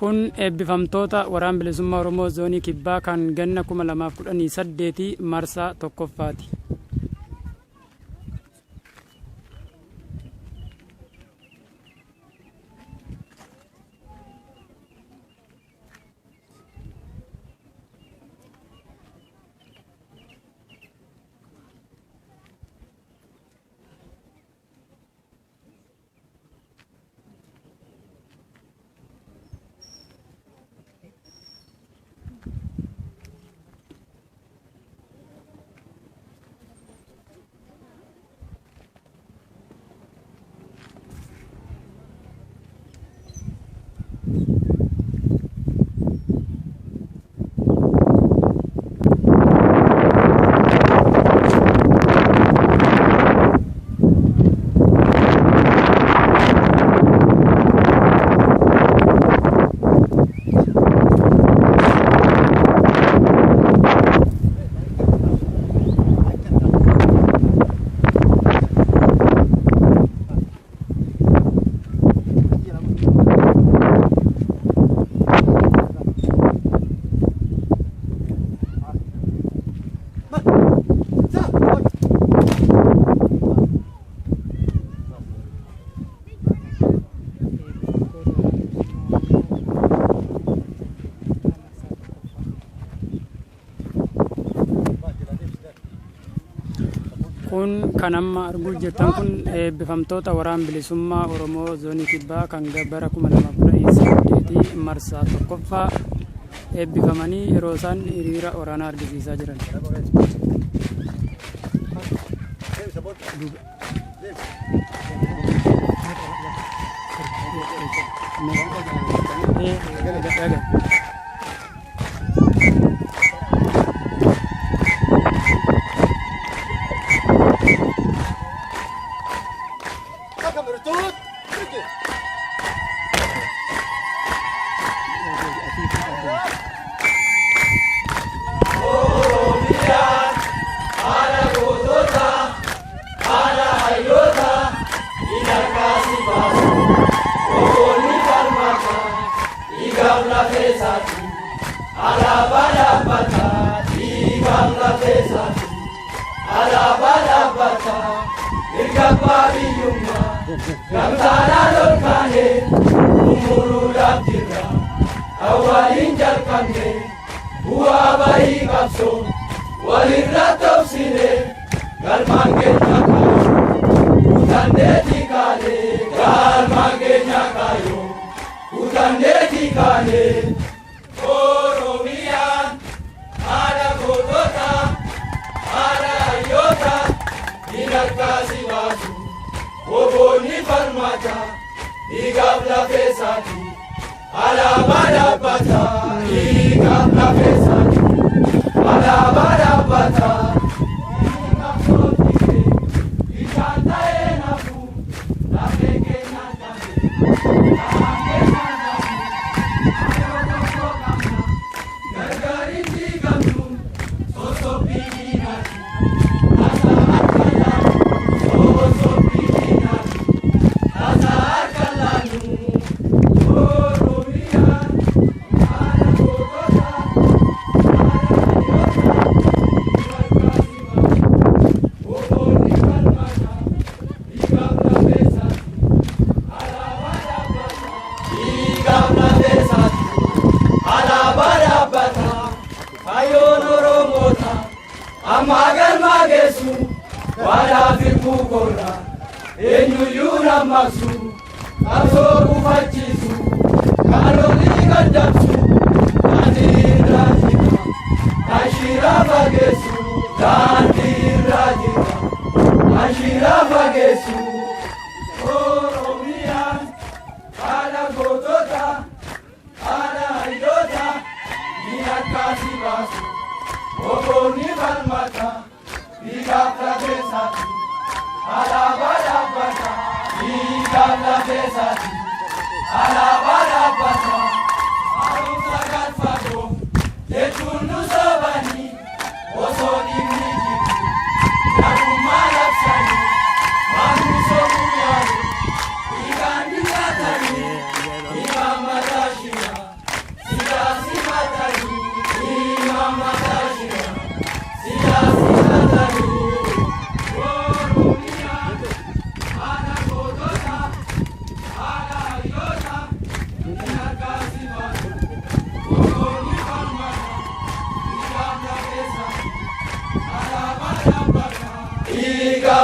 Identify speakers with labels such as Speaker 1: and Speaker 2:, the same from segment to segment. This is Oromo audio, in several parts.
Speaker 1: Kun eebbifamtoota waraana bilisummaa Oromoo zoonii kibbaa kan ganna 2018 marsaa tokkoffaati. Kun kan amma arguu jirtan kun eebbifamtoota waraana bilisummaa Oromoo zoonii kibbaa kan bara 2018 marsaa tokkoffaa eebbifamanii yeroo isaan hiriira waraanaa argisiisaa jiran.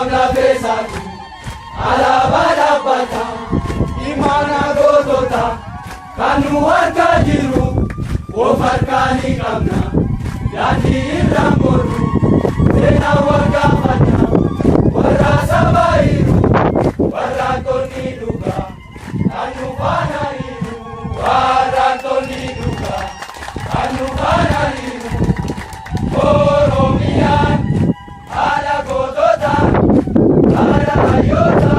Speaker 2: Igabla pesati, alabada bata, imana godota, kanu warka jiru, ofarkani kamna, yati irramboru, sena warga fata, warra sabairu, warra toni duga, kanu banariru, warra toni duga, kanu banariru, Oromian, ala godota, ala ayota,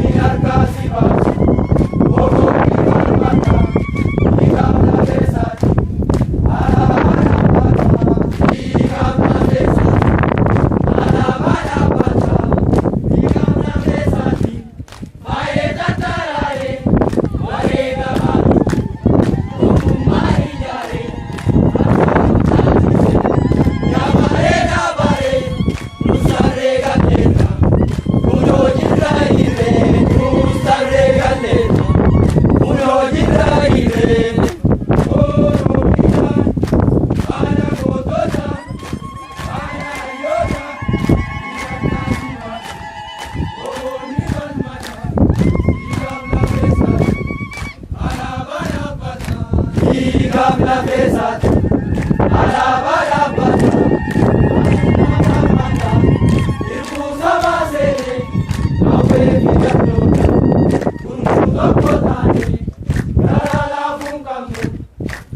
Speaker 2: inarkasi basu, ogo ikarmata, ikamna besati, ala banapata, ikamna besati, ala banapata, ikamna besati, maeda tarare, maeda malu, omumari jare, Igabla pesati, alabada bata, mata, irkusa basere, awe bidandota, kunkudo kotane, garala funkamne,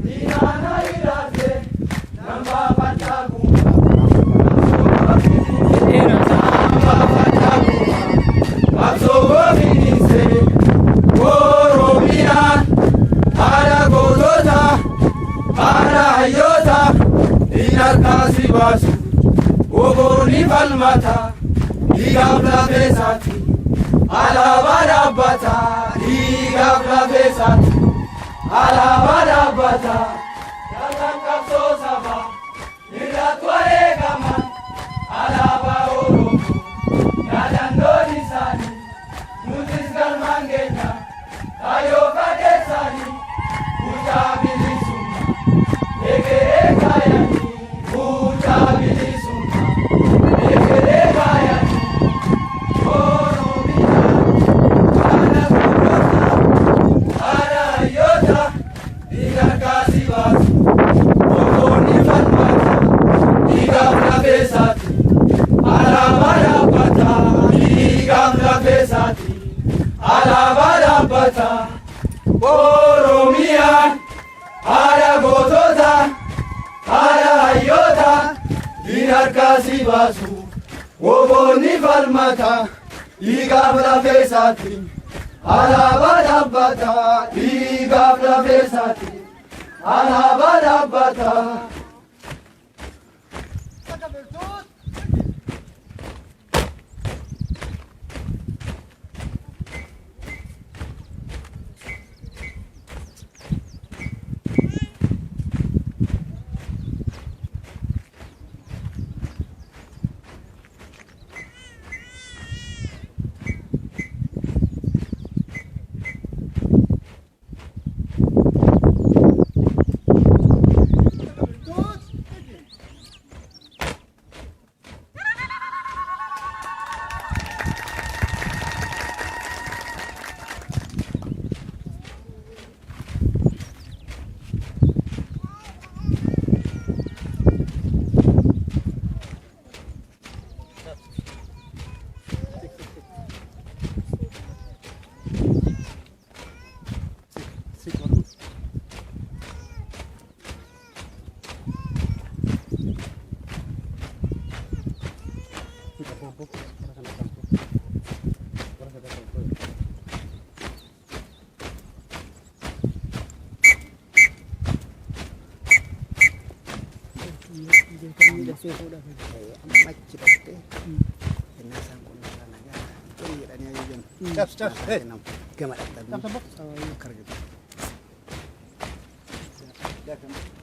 Speaker 2: dinana irate, namba patagunga, namba patagunga, kapsogo finise, Oromian, ala godota, ala ayota, inarkasi basu, ogoni falmata, igabla pesati, ala barabata, igabla pesati, ala barabata, yalan kapso saba, niratware gama, ala ba oromo, yalan donisani, mutis galmangenya, ayo kadesani, Ujabilisuma, ekere kayani, Ujabilisuma, ekere kayani, Oromia, ala kudota, ala yota, inarkasi basu, ogoni falmata, igabla pesati, ala barabata, igabla pesati, ala barabata, Oromian, ala godota, ala ayota, inarkasi basu, ogoni falmata, igabla pesati, ala barabata, igabla pesati, ala barabata.
Speaker 3: Stop. Hey.
Speaker 2: Gama.
Speaker 3: Stop.